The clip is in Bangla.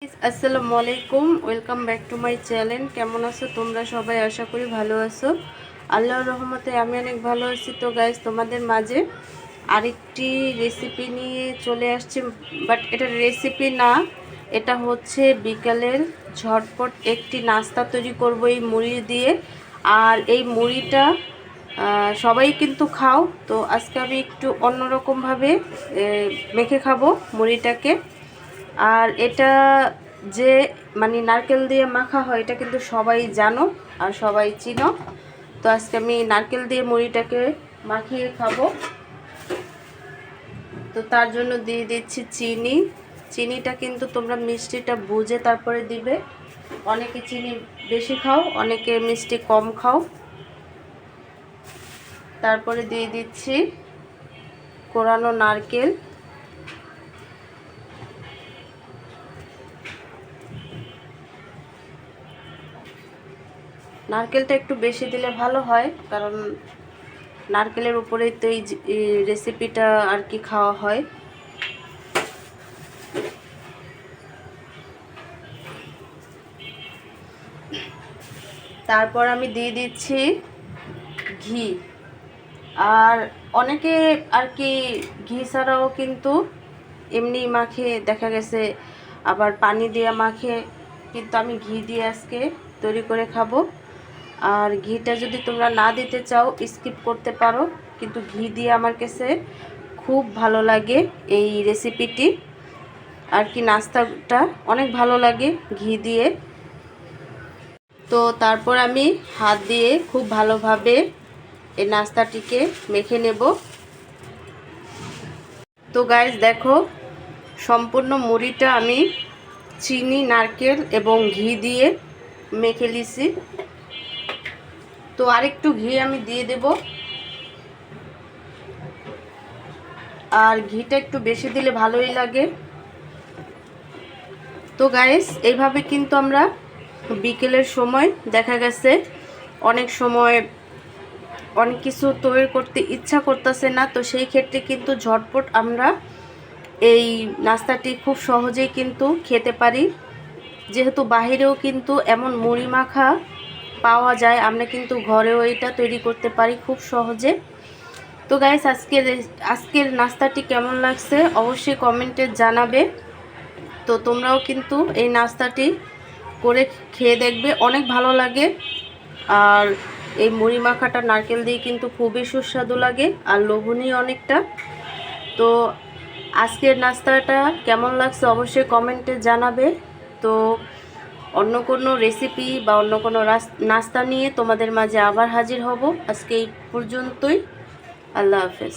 আসসালামু আলাইকুম, welcome back to my channel. কেমন আছো তোমরা সবাই? আশা করি ভালো আছো। আল্লাহর রহমতে আমি অনেক ভালো আছি। তো গাইস, তোমাদের মাঝে আরেকটি রেসিপি নিয়ে চলে আসছি, বাট এটা রেসিপি না, এটা হচ্ছে বিকালের ঝটপট একটি নাস্তা তৈরি করব এই মুড়ি দিয়ে। আর এই মুড়িটা সবাই কিন্তু খাও, তো আজকে আমি একটু অন্যরকমভাবে মেখে খাবো মুড়িটাকে। আর এটা যে মানে নারকেল দিয়ে মাখা হয় এটা কিন্তু সবাই জানো আর সবাই চিনো। তো আজকে আমি নারকেল দিয়ে মুড়িটাকে মাখিয়ে খাবো। তো তার জন্য দিয়ে দিচ্ছি চিনি। চিনিটা কিন্তু তোমরা মিষ্টিটা বুঝে তারপরে দিবে। অনেকে চিনি বেশি খাও, অনেকে মিষ্টি কম খাও। তারপরে দিয়ে দিচ্ছি কোরানো নারকেল। নারকেলটা একটু বেশি দিলে ভালো হয়, কারণ নারকেলের উপরেই তো এই রেসিপিটা আর কি খাওয়া হয়। তারপর আমি দিয়ে দিচ্ছি ঘি। আর অনেকে আর কি ঘি ছাড়াও কিন্তু এমনি মাখে, দেখা গেছে আবার পানি দিয়ে মাখে, কিন্তু আমি ঘি দিয়ে আজকে তৈরি করে খাবো। আর ঘিটা যদি তোমরা না দিতে চাও স্কিপ করতে পারো, কিন্তু ঘি দিয়ে আমার কাছে খুব ভালো লাগে এই রেসিপিটি। আর কি নাস্তাটা অনেক ভালো লাগে ঘি দিয়ে। তো তারপর আমি হাত দিয়ে খুব ভালোভাবে এই নাস্তাটিকে মেখে নেব। তো গাইস দেখো, সম্পূর্ণ মুড়িটা আমি চিনি, নারকেল এবং ঘি দিয়ে মেখে নিছি। তো আরেকটু ঘি আমি দিয়ে দেব। আর ঘিটা একটু বেশি দিলে ভালোই লাগে। তো গাইস, এইভাবে কিন্তু আমরা বিকেলের সময় দেখা গেছে অনেক সময় অনেক কিছু তৈরি করতে ইচ্ছা করতেছে না, তো সেই ক্ষেত্রে কিন্তু ঝটপট আমরা এই নাস্তাটি খুব সহজেই কিন্তু খেতে পারি। যেহেতু বাহিরেও কিন্তু এমন মুড়ি মাখা পাওয়া যায়, আমরা কিন্তু ঘরেও এটা তৈরি করতে পারি খুব সহজে। তো গাইস, আজকের নাস্তাটি কেমন লাগছে অবশ্যই কমেন্টে জানাবে। তো তোমরাও কিন্তু এই নাস্তাটি করে খেয়ে দেখবে, অনেক ভালো লাগে। আর এই মুড়ি মাখাটা নারকেল দিয়ে কিন্তু খুবই সুস্বাদু লাগে আর লোভনীয় অনেকটা। তো আজকের নাস্তাটা কেমন লাগছে অবশ্যই কমেন্টে জানাবে। তো অন্য কোনো রেসিপি বা অন্য কোনো নাস্তা নিয়ে তোমাদের মাঝে আবার হাজির হব। আজকে এই পর্যন্তই। আল্লাহ হাফেজ।